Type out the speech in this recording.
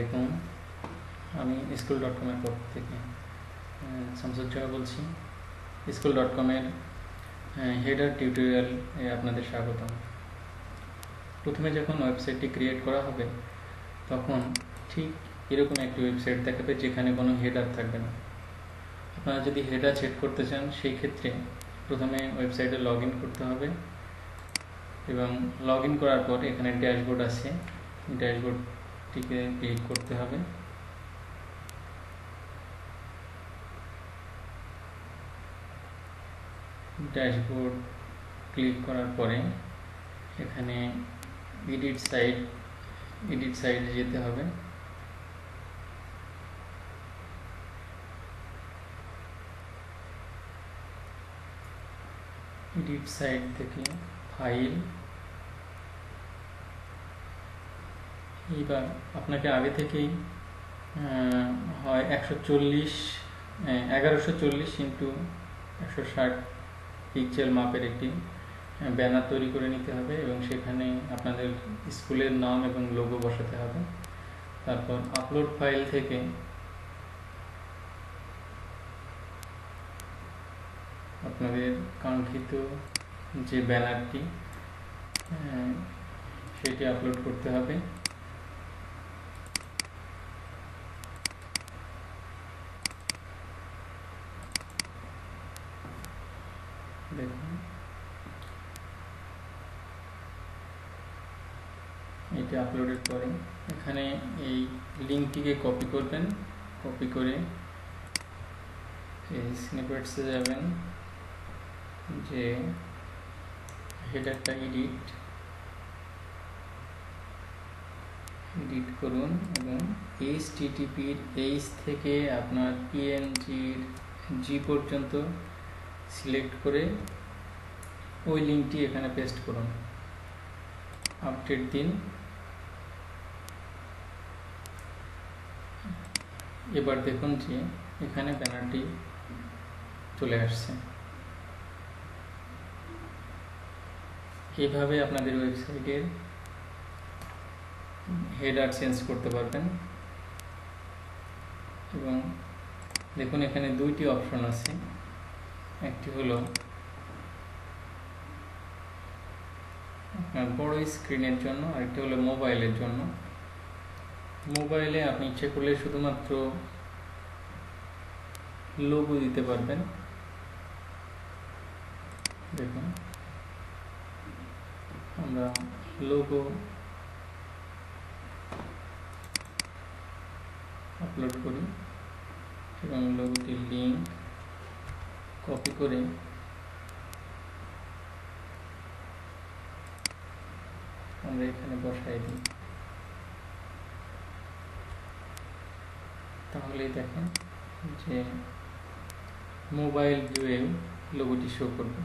আলাইকুম। আমি স্কুল.com-এর পক্ষ থেকে শামসুজ্জোহা বলছি। স্কুল.com-এর হেডার টিউটোরিয়ালে আপনাদের স্বাগতম। প্রথমে যখন ওয়েবসাইটটি ক্রিয়েট করা হবে তখন ঠিক এরকম একটি ওয়েবসাইট দেখাবে যেখানে কোনো হেডার থাকবে না। আপনারা যদি হেডার সেট করতে চান সেই ক্ষেত্রে প্রথমে ওয়েবসাইটে লগ ইন করতে হবে এবং লগ ইন করার পর এখানে ড্যাশবোর্ড আছে, ড্যাশবোর্ডটিকে ক্লিক করতে হবে। ড্যাশবোর্ড ক্লিক করার পরে এখানে এডিট সাইডে যেতে হবে। এডিট সাইড থেকে ফাইল, এইবার আপনাকে আগে থেকেই হয় 1140x160 পিক্সেল মাপের একটি ব্যানার তৈরি করে নিতে হবে এবং সেখানে আপনাদের স্কুলের নাম এবং লোগো বসাতে হবে। তারপর আপলোড ফাইল থেকে আপনাদের কাঙ্ক্ষিত যে ব্যানারটি সেটি আপলোড করতে হবে। দেখুন, এটি আপলোডের পরে এখানে এই লিঙ্কটিকে কপি করবেন। কপি করে এই স্নিপেটসে যাবেন, যে হেডারটা এডিট করুন এবং HTTP-র H থেকে আপনার PNG-র G পর্যন্ত সিলেক্ট করে ওই লিঙ্কটি এখানে পেস্ট করুন। আপডেট দিন। এবার দেখুন যে এখানে ব্যানারটি চলে আসছে। এইভাবে আপনাদের ওয়েবসাইটের হেডার চেঞ্জ করতে পারবেন। এবং দেখুন এখানে দুইটি অপশন আছে, একটি হলো আপনার বড় স্ক্রিনের জন্য, আরেকটি হলো মোবাইলের জন্য। মোবাইলে আপনি ইচ্ছে করলে শুধুমাত্র লোগো দিতে পারবেন। দেখুন, আমরা লোগো আপলোড করি এবং লোগোটির লিঙ্ক কপি করে আমরা এখানে বসাই দিই। তাহলেই দেখেন যে মোবাইল ভিউয়ে লোগোটি শো করবে।